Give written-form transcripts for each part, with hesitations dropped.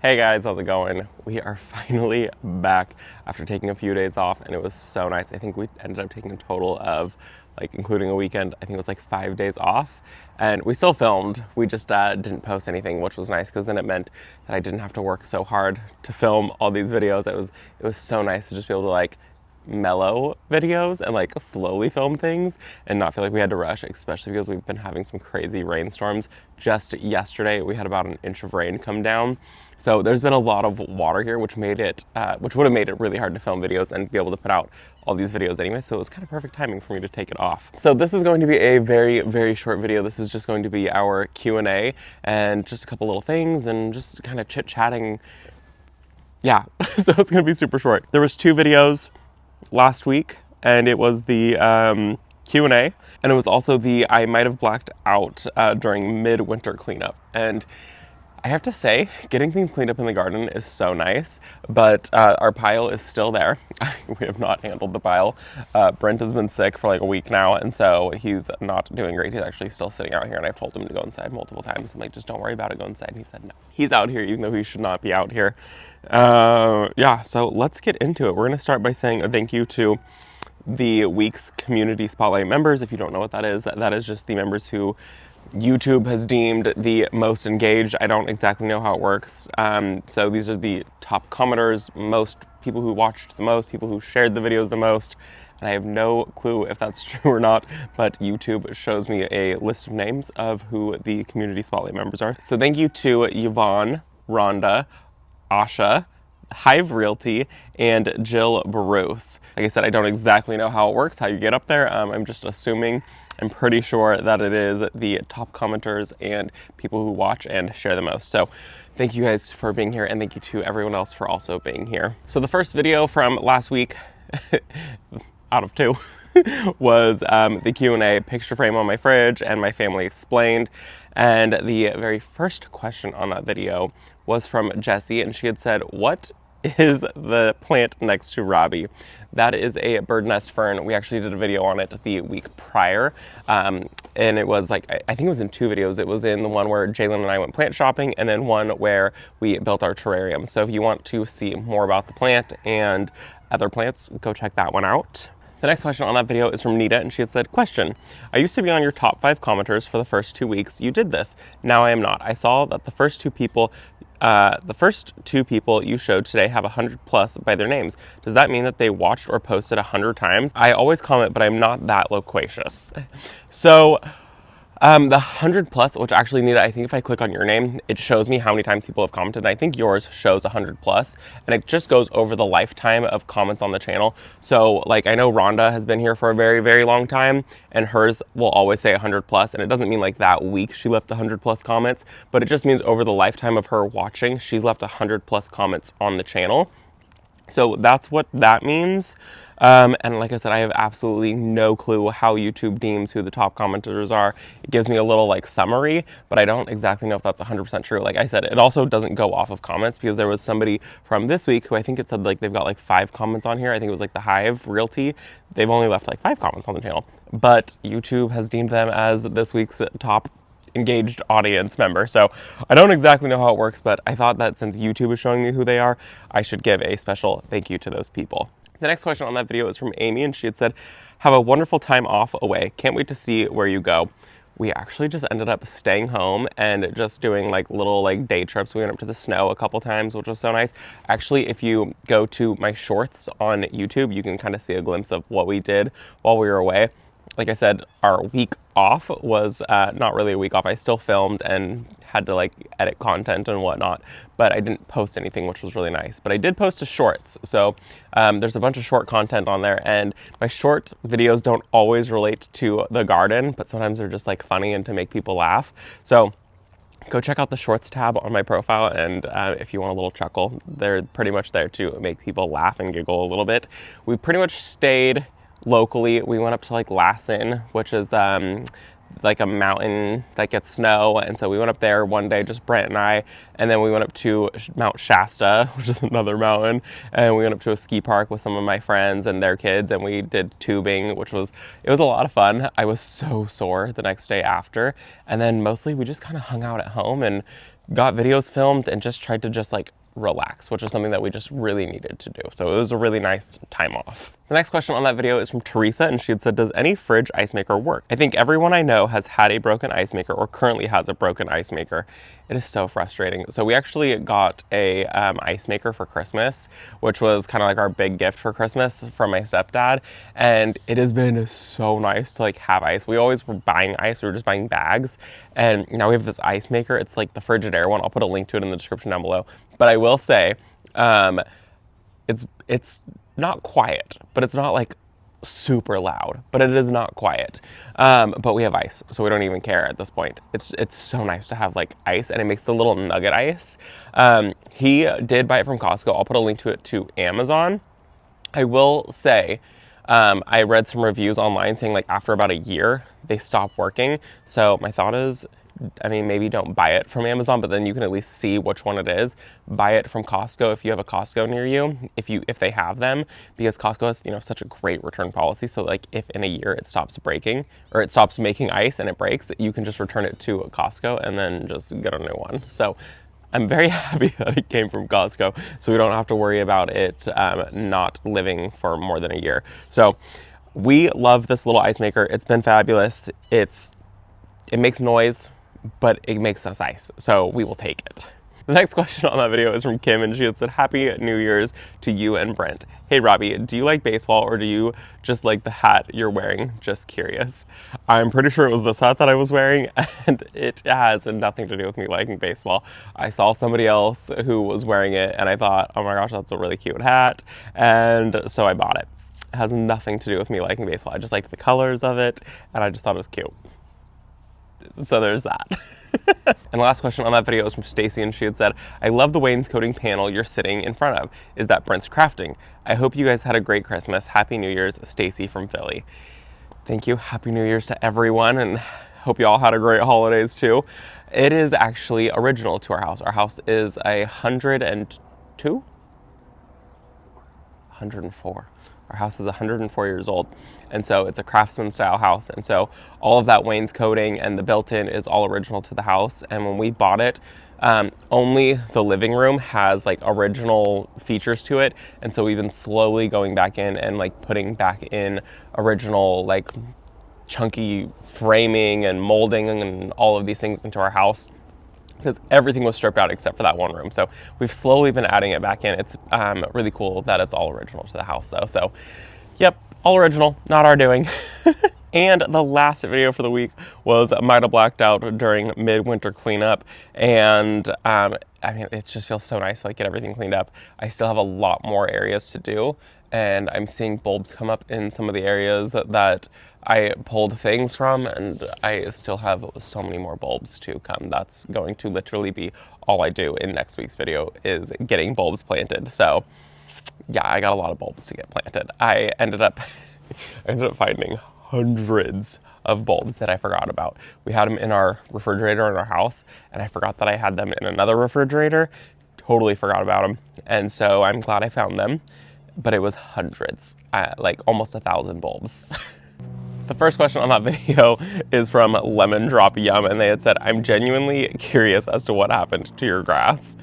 Hey guys, how's it going? We are finally back after taking a few days off, and it was so nice. I think we ended up taking a total of, like, including a weekend, I think it was like 5 days off. And we still filmed, we just didn't post anything, which was nice because then it meant that I didn't have to work so hard to film all these videos. It was so nice to just be able to like mellow videos and like slowly film things and not feel like we had to rush, especially because we've been having some crazy rainstorms. Just yesterday we had about an inch of rain come down, so there's been a lot of water here, which made it which would have made it really hard to film videos and be able to put out all these videos anyway. So it was kind of perfect timing for me to take it off. So this is going to be a very short video. This is just going to be our Q&A and just a couple little things and just kind of chit-chatting. Yeah, so it's gonna be super short. There was 2 videos last week, and it was the Q&A, and it was also the I might have blacked out during midwinter cleanup. And I have to say, getting things cleaned up in the garden is so nice, but our pile is still there. We have not handled the pile. Brent has been sick for like a week now, and so he's not doing great. He's actually still sitting out here, and I've told him to go inside multiple times. I'm like, just don't worry about it, go inside. And he said no. He's out here even though he should not be out here. Yeah, so let's get into it. We're gonna start by saying a thank you to the week's community spotlight members. If you don't know what that is just the members who YouTube has deemed the most engaged. I don't exactly know how it works. So these are the top commenters, most people who watched the most, people who shared the videos the most. And I have no clue if that's true or not, but YouTube shows me a list of names of who the community spotlight members are. So thank you to Yvonne, Rhonda, Asha, Hive Realty, and Jill Bruce. Like I said, I don't exactly know how it works, how you get up there. I'm just assuming. I'm pretty sure that it is the top commenters and people who watch and share the most. So thank you guys for being here, and thank you to everyone else for also being here. So the first video from last week, out of 2, was the Q&A picture frame on my fridge and my family explained. And the very first question on that video was from Jessie, and she had said, what is the plant next to Robbie? That is a bird nest fern. We actually did a video on it the week prior, and it was like, I think it was in 2 videos. It was in the one where Jalen and I went plant shopping, and then one where we built our terrarium. So if you want to see more about the plant and other plants, go check that one out. The next question on that video is from Nita, and she had said, question, I used to be on your top 5 commenters for the first 2 weeks you did this. Now I am not. I saw that the first two people you showed today have 100+ by their names. Does that mean that they watched or posted 100 times? I always comment, but I'm not that loquacious. So the 100+, which actually, Nita, I think if I click on your name, it shows me how many times people have commented. And I think yours shows 100+, and it just goes over the lifetime of comments on the channel. So like, I know Rhonda has been here for a very long time, and hers will always say 100+, and it doesn't mean like that week she left 100+ comments, but it just means over the lifetime of her watching, she's left 100+ comments on the channel. So that's what that means. And like I said, I have absolutely no clue how YouTube deems who the top commenters are. It gives me a little like summary, but I don't exactly know if that's 100% true. Like I said, it also doesn't go off of comments, because there was somebody from this week who I think it said like they've got like 5 comments on here. I think it was like the Hive Realty. They've only left like 5 comments on the channel, but YouTube has deemed them as this week's top engaged audience member. So I don't exactly know how it works, but I thought that since YouTube is showing me who they are, I should give a special thank you to those people. The next question on that video is from Amy, and she had said, have a wonderful time off away. Can't wait to see where you go. We actually just ended up staying home and just doing like little like day trips. We went up to the snow a couple times, which was so nice. Actually, if you go to my shorts on YouTube, you can kind of see a glimpse of what we did while we were away. Like I said, our week off was not really a week off. I still filmed and had to like edit content and whatnot, but I didn't post anything, which was really nice. But I did post to shorts. So there's a bunch of short content on there, and my short videos don't always relate to the garden, but sometimes they're just like funny and to make people laugh. So go check out the shorts tab on my profile, and if you want a little chuckle, they're pretty much there to make people laugh and giggle a little bit. We pretty much stayed locally. We went up to like Lassen, which is like a mountain that gets snow, and so we went up there one day, just Brent and I, and then we went up to Mount Shasta, which is another mountain, and we went up to a ski park with some of my friends and their kids, and we did tubing, which was, it was a lot of fun. I was so sore the next day after, and then mostly we just kind of hung out at home and got videos filmed and just tried to just like relax, which is something that we just really needed to do. So it was a really nice time off. The next question on that video is from Teresa, and she had said, does any fridge ice maker work? I think everyone I know has had a broken ice maker or currently has a broken ice maker. It is so frustrating. So we actually got a ice maker for Christmas, which was kind of like our big gift for Christmas from my stepdad. And it has been so nice to like have ice. We always were buying ice. We were just buying bags. And now we have this ice maker. It's like the Frigidaire one. I'll put a link to it in the description down below. But I will say, it's not quiet, but it's not like super loud, but it is not quiet. But we have ice, so we don't even care at this point. It's so nice to have like ice, and it makes the little nugget ice. He did buy it from Costco. I'll put a link to it to Amazon. I will say, I read some reviews online saying like after about a year, they stop working. So my thought is, I mean, maybe don't buy it from Amazon, but then you can at least see which one it is. Buy it from Costco if you have a Costco near you, if they have them, because Costco has, you know, such a great return policy. So like if in a year it stops breaking or it stops making ice and it breaks, you can just return it to Costco and then just get a new one. So I'm very happy that it came from Costco, so we don't have to worry about it not living for more than a year. So we love this little ice maker. It's been fabulous. It makes noise, but it makes us ice, so we will take it. The next question on that video is from Kim, and she had said, Happy New Year's to you and Brent. Hey Robbie, do you like baseball or do you just like the hat you're wearing? Just curious. I'm pretty sure it was this hat that I was wearing, and it has nothing to do with me liking baseball. I saw somebody else who was wearing it and I thought, oh my gosh, that's a really cute hat, and so I bought it. It has nothing to do with me liking baseball. I just like the colors of it and I just thought it was cute. So there's that. And the last question on that video is from Stacy, and she had said, I love the wainscoting panel you're sitting in front of. Is that Brent's crafting? I hope you guys had a great Christmas. Happy New Year's, Stacy from Philly. Thank you. Happy New Year's to everyone, and hope you all had a great holidays too. It is actually original to our house. Our house is 102? 104. Our house is 104 years old, and so it's a craftsman style house, and so all of that wainscoting and the built-in is all original to the house. And when we bought it, only the living room has like original features to it, and so we've been slowly going back in and like putting back in original like chunky framing and molding and all of these things into our house, because everything was stripped out except for that one room. So we've slowly been adding it back in. It's really cool that it's all original to the house though. So yep, all original, not our doing. And the last video for the week was might have blacked out during midwinter cleanup, and I mean, it just feels so nice to like get everything cleaned up. I still have a lot more areas to do, and I'm seeing bulbs come up in some of the areas that I pulled things from, and I still have so many more bulbs to come. That's going to literally be all I do in next week's video, is getting bulbs planted. So yeah, I got a lot of bulbs to get planted. I ended up finding hundreds of bulbs that I forgot about. We had them in our refrigerator in our house, and I forgot that I had them in another refrigerator. Totally forgot about them, and so I'm glad I found them. But it was hundreds, like almost 1,000 bulbs. The first question on that video is from Lemon Drop Yum, and they had said, I'm genuinely curious as to what happened to your grass.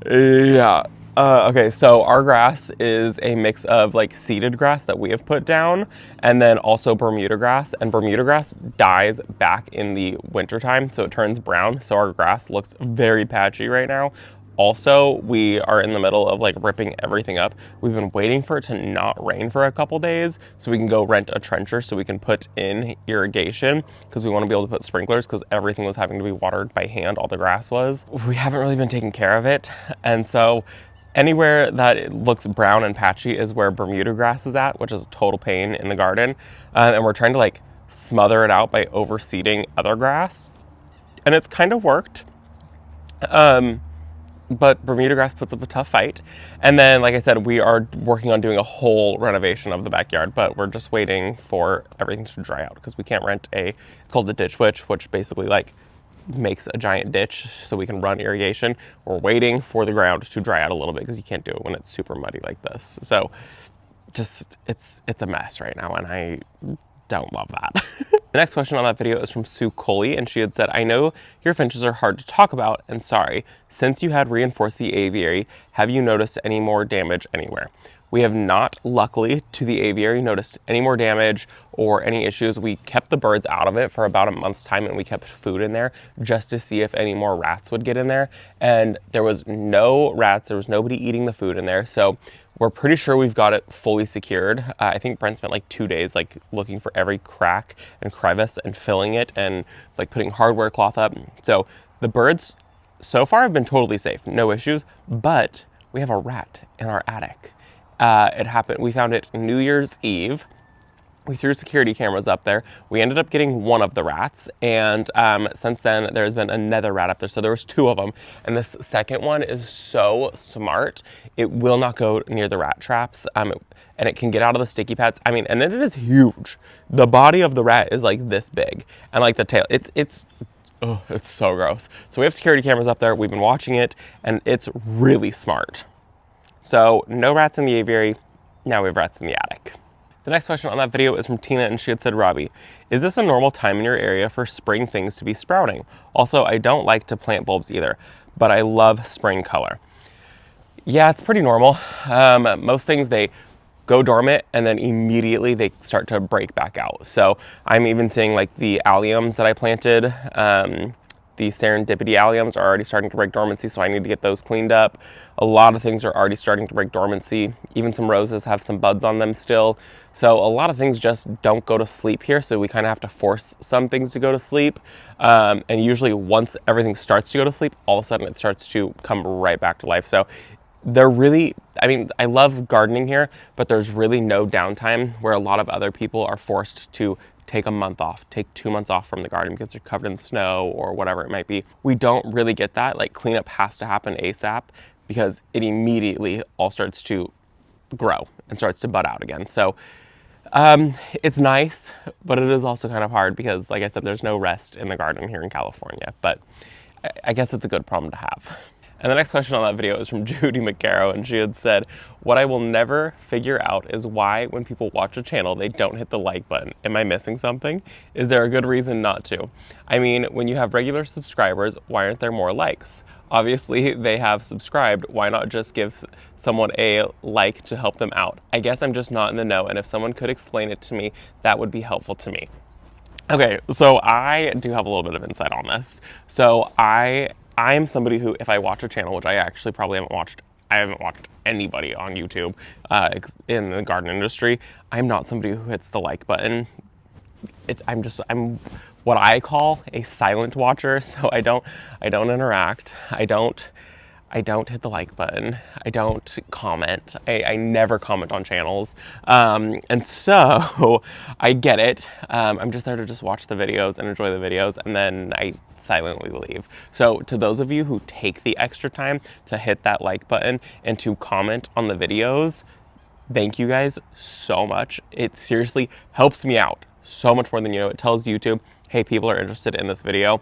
Yeah. Okay, so our grass is a mix of like seeded grass that we have put down, and then also Bermuda grass, and Bermuda grass dies back in the wintertime, so it turns brown. So our grass looks very patchy right now. Also, we are in the middle of like ripping everything up. We've been waiting for it to not rain for a couple days so we can go rent a trencher so we can put in irrigation, because we want to be able to put sprinklers, because everything was having to be watered by hand, all the grass was. We haven't really been taking care of it, and so anywhere that it looks brown and patchy is where Bermuda grass is at, which is a total pain in the garden. And we're trying to like smother it out by overseeding other grass, and it's kind of worked. But Bermuda grass puts up a tough fight. And then, like I said, we are working on doing a whole renovation of the backyard, but we're just waiting for everything to dry out, because we can't rent it's called the ditch witch, which basically like makes a giant ditch so we can run irrigation. We're waiting for the ground to dry out a little bit, because you can't do it when it's super muddy like this. So just, it's a mess right now, and I don't love that. The next question on that video is from Sue Coley, and she had said, I know your finches are hard to talk about, and sorry, since you had reinforced the aviary, have you noticed any more damage anywhere? We have not, luckily, to the aviary noticed any more damage or any issues. We kept the birds out of it for about a month's time, and we kept food in there just to see if any more rats would get in there. And there was no rats, there was nobody eating the food in there. So we're pretty sure we've got it fully secured. I think Brent spent like 2 days like looking for every crack and crevice and filling it and like putting hardware cloth up. So the birds so far have been totally safe, no issues, but we have a rat in our attic. It happened, we found it New Year's Eve. We threw security cameras up there. We ended up getting one of the rats, and since then there's been another rat up there. So there was 2 of them, and this second one is so smart. It will not go near the rat traps, and it can get out of the sticky pads. I mean, and it is huge. The body of the rat is like this big, and like the tail, it's so gross. So we have security cameras up there. We've been watching it, and it's really smart. So no rats in the aviary. Now we have rats in the attic. The next question on that video is from Tina, and she had said, Robbie, is this a normal time in your area for spring things to be sprouting? Also, I don't like to plant bulbs either, but I love spring color. Yeah, it's pretty normal. Most things, they go dormant and then immediately they start to break back out. So I'm even seeing like the alliums that I planted, the serendipity alliums are already starting to break dormancy, so I need to get those cleaned up. A lot of things are already starting to break dormancy. Even some roses have some buds on them still. So a lot of things just don't go to sleep here, so we kind of have to force some things to go to sleep. And usually once everything starts to go to sleep, all of a sudden it starts to come right back to life. So they're really, I mean, I love gardening here, but there's really no downtime where a lot of other people are forced to take a month off, take 2 months off from the garden because they're covered in snow or whatever it might be. We don't really get that. Like, cleanup has to happen ASAP because it immediately all starts to grow and starts to bud out again. So it's nice, but it is also kind of hard because, like I said, there's no rest in the garden here in California, but I guess it's a good problem to have. And the next question on that video is from Judy McCarrow, and she had said, what I will never figure out is why when people watch a channel, they don't hit the like button. Am I missing something? Is there a good reason not to? I mean, when you have regular subscribers, why aren't there more likes? Obviously, they have subscribed. Why not just give someone a like to help them out? I guess I'm just not in the know, and if someone could explain it to me, that would be helpful to me. Okay, so I do have a little bit of insight on this. So I am somebody who, if I watch a channel, which I actually probably haven't watched, I haven't watched anybody on YouTube in the garden industry, I'm not somebody who hits the like button. I'm what I call a silent watcher. So I don't interact. I don't hit the like button. I don't comment. I never comment on channels. And so I get it. I'm just there to just watch the videos and enjoy the videos, and then I silently leave. So to those of you who take the extra time to hit that like button and to comment on the videos, thank you guys so much. It seriously helps me out so much more than you know. It tells YouTube, hey, people are interested in this video.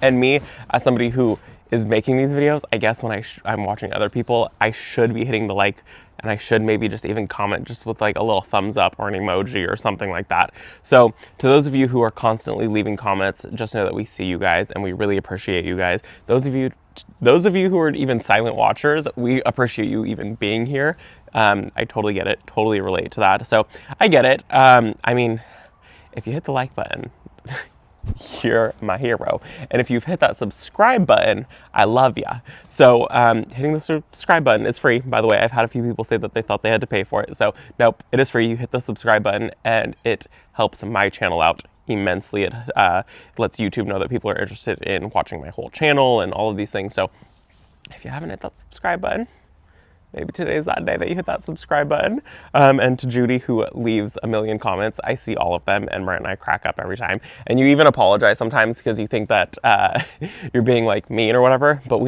And me, as somebody who is making these videos, I guess when I'm watching other people, I should be hitting the like, and I should maybe just even comment just with like a little thumbs up or an emoji or something like that. So to those of you who are constantly leaving comments, just know that we see you guys and we really appreciate you guys. Those of you who are even silent watchers, we appreciate you even being here. I totally get it, totally relate to that. So I get it. I mean, if you hit the like button, you're my hero. And if you've hit that subscribe button, I love ya. So hitting the subscribe button is free. By the way, I've had a few people say that they thought they had to pay for it. So nope, it is free. You hit the subscribe button and it helps my channel out immensely. It lets YouTube know that people are interested in watching my whole channel and all of these things. So if you haven't hit that subscribe button, maybe today's that day that you hit that subscribe button. And to Judy, who leaves a million comments, I see all of them, and Brent and I crack up every time. And you even apologize sometimes because you think that you're being like mean or whatever, but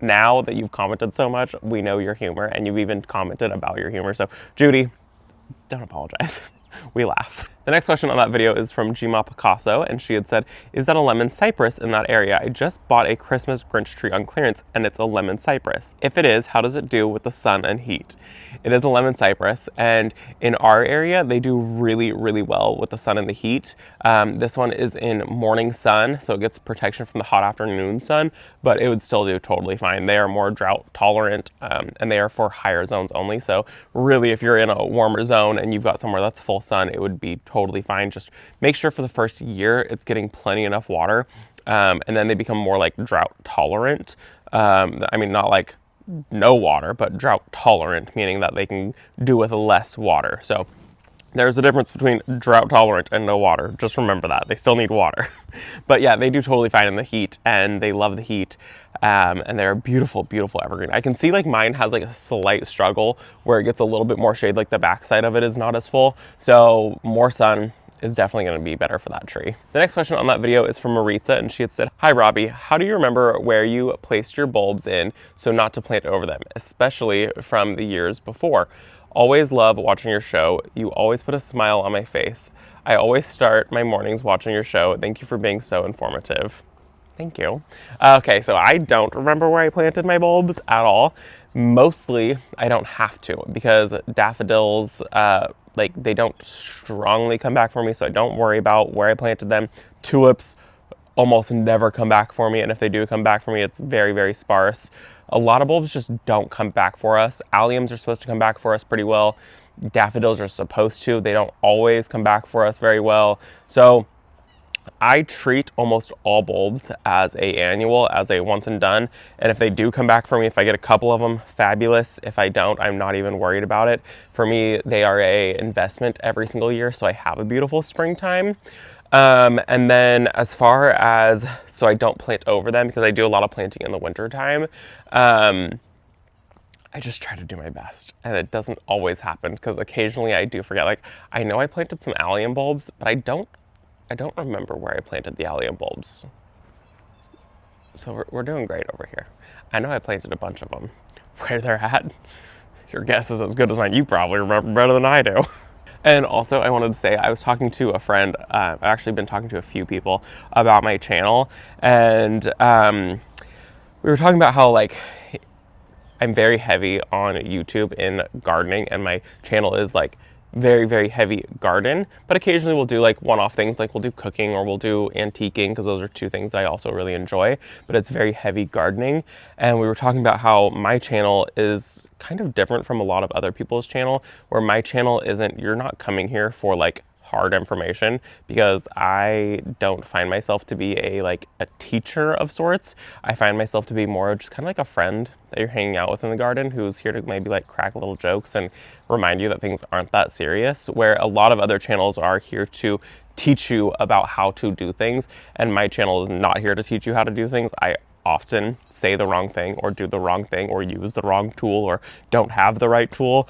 now that you've commented so much, we know your humor, and you've even commented about your humor. So Judy, don't apologize. We laugh. The The next question on that video is from Gma Picasso, and she had said, is that a lemon cypress in that area? I just bought a Christmas Grinch tree on clearance and it's a lemon cypress. If it is, how does it do with the sun and heat? It is a lemon cypress, and in our area they do really, really well with the sun and the heat. This one is in morning sun, so it gets protection from the hot afternoon sun, but it would still do totally fine. They are more drought tolerant, and they are for higher zones only. So really, if you're in a warmer zone and you've got somewhere that's full sun, it would be totally fine. Just make sure for the first year it's getting plenty enough water, and then they become more like drought tolerant. I mean, not like no water, but drought tolerant, meaning that they can do with less water. So there's a difference between drought tolerant and no water. Just remember that. They still need water. But yeah, they do totally fine in the heat, and they love the heat. And they're a beautiful, beautiful evergreen. I can see like mine has like a slight struggle where it gets a little bit more shade, like the backside of it is not as full. So more sun is definitely going to be better for that tree. The next question on that video is from Maritza, and she had said, hi Robbie, how do you remember where you placed your bulbs in so not to plant over them, especially from the years before? Always love watching your show. You always put a smile on my face. I always start my mornings watching your show. Thank you for being so informative. Thank you. Okay, so I don't remember where I planted my bulbs at all. Mostly, I don't have to, because daffodils, like they don't strongly come back for me, so I don't worry about where I planted them. Tulips almost never come back for me, and if they do come back for me, it's very, very sparse. A lot of bulbs just don't come back for us. Alliums are supposed to come back for us pretty well. Daffodils are supposed to. They don't always come back for us very well. So I treat almost all bulbs as a annual, as a once and done. And if they do come back for me, if I get a couple of them, fabulous. If I don't, I'm not even worried about it. For me, they are a investment every single year, so I have a beautiful springtime. And then as far as, so I don't plant over them because I do a lot of planting in the winter time. I just try to do my best, and it doesn't always happen because occasionally I do forget. Like, I know I planted some allium bulbs, but I don't remember where I planted the allium bulbs. So we're doing great over here. I know I planted a bunch of them. Where they're at, your guess is as good as mine. You probably remember better than I do. And also, I wanted to say, I was talking to a friend. I've actually been talking to a few people about my channel, and we were talking about how, like, I'm very heavy on YouTube in gardening, and my channel is like very, very heavy garden, but occasionally we'll do like one-off things, like we'll do cooking or we'll do antiquing, because those are two things that I also really enjoy, but it's very heavy gardening. And we were talking about how my channel is kind of different from a lot of other people's channel, where my channel isn't, you're not coming here for like hard information, because I don't find myself to be a teacher of sorts. I find myself to be more just kind of like a friend that you're hanging out with in the garden, who's here to maybe like crack little jokes and remind you that things aren't that serious, where a lot of other channels are here to teach you about how to do things, and my channel is not here to teach you how to do things. I often say the wrong thing or do the wrong thing or use the wrong tool or don't have the right tool.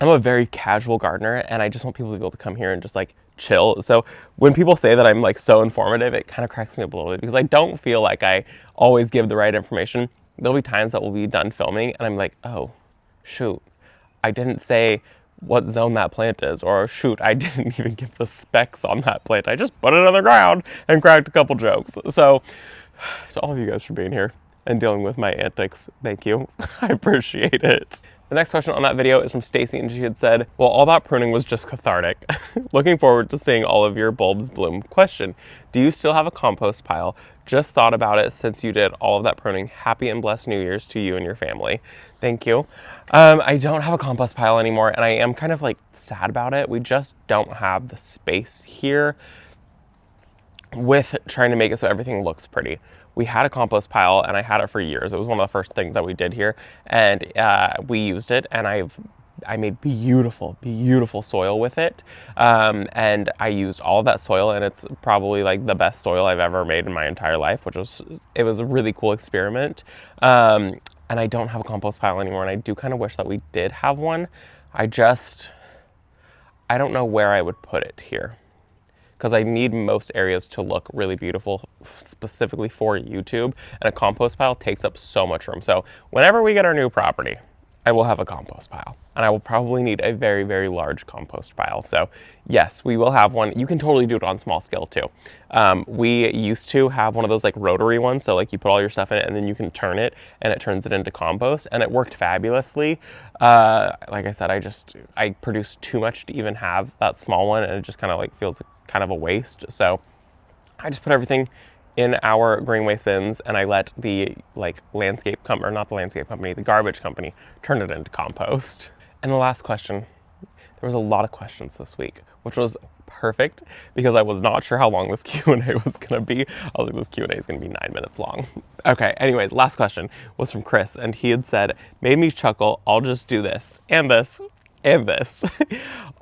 I'm a very casual gardener, and I just want people to be able to come here and just like chill. So when people say that I'm like so informative, it kind of cracks me up a little bit, because I don't feel like I always give the right information. There'll be times that we'll be done filming and I'm like, oh, shoot, I didn't say what zone that plant is, or shoot, I didn't even give the specs on that plant. I just put it on the ground and cracked a couple jokes. So to all of you guys for being here and dealing with my antics, thank you. I appreciate it. The next question on that video is from Stacy, and she had said, well, all that pruning was just cathartic. Looking forward to seeing all of your bulbs bloom. Question, do you still have a compost pile? Just thought about it since you did all of that pruning. Happy and blessed New Year's to you and your family. Thank you. I don't have a compost pile anymore, and I am kind of like sad about it. We just don't have the space here with trying to make it so everything looks pretty. We had a compost pile, and I had it for years. It was one of the first things that we did here, and we used it, and I made beautiful, beautiful soil with it. And I used all of that soil, and it's probably like the best soil I've ever made in my entire life, it was a really cool experiment. And I don't have a compost pile anymore, and I do kind of wish that we did have one. I don't know where I would put it here, because I need most areas to look really beautiful, specifically for YouTube, and a compost pile takes up so much room. So whenever we get our new property, I will have a compost pile, and I will probably need a very, very large compost pile. So yes, we will have one. You can totally do it on small scale too. We used to have one of those like rotary ones. So like you put all your stuff in it and then you can turn it and it turns it into compost, and it worked fabulously. Like I said, I produced too much to even have that small one, and it just kind of like feels like kind of a waste. So I just put everything in our green waste bins, and I let the like landscape company, or not the landscape company, the garbage company, turn it into compost. And the last question, there was a lot of questions this week, which was perfect because I was not sure how long this Q&A was gonna be. I was like, this Q&A is gonna be 9 minutes long. Okay, anyways, last question was from Chris, and he had said, made me chuckle, I'll just do this, and this, and this.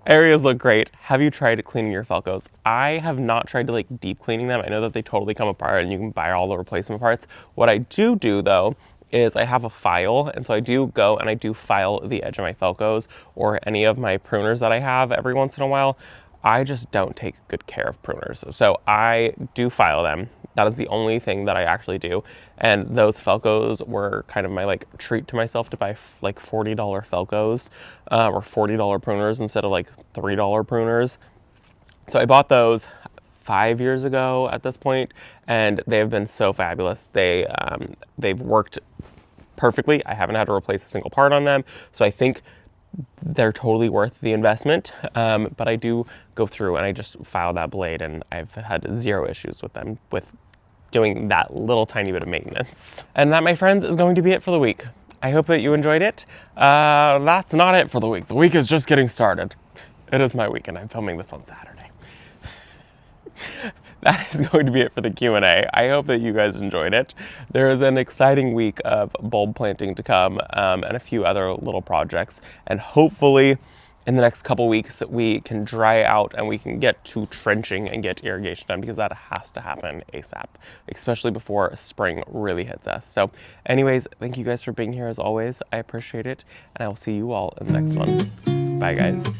Areas look great. Have you tried cleaning your Felcos? I have not tried to like deep cleaning them. I know that they totally come apart and you can buy all the replacement parts. What I do though is I have a file, and so I do go and I do file the edge of my Felcos or any of my pruners that I have every once in a while. I just don't take good care of pruners. So I do file them. That is the only thing that I actually do. And those Felcos were kind of my like treat to myself to buy like $40 Felcos or $40 pruners instead of like $3 pruners. So I bought those 5 years ago at this point, and they have been so fabulous. They've worked perfectly. I haven't had to replace a single part on them. So I think they're totally worth the investment, but I do go through and I just file that blade, and I've had zero issues with them with doing that little tiny bit of maintenance. And that, my friends, is going to be it for the week. I hope that you enjoyed it. That's not it for the week. The week is just getting started. It is my weekend. I'm filming this on Saturday. That is going to be it for the Q&A. I hope that you guys enjoyed it. There is an exciting week of bulb planting to come, and a few other little projects. And hopefully in the next couple weeks, we can dry out and we can get to trenching and get irrigation done, because that has to happen ASAP, especially before spring really hits us. So anyways, thank you guys for being here as always. I appreciate it, and I will see you all in the next one. Bye guys.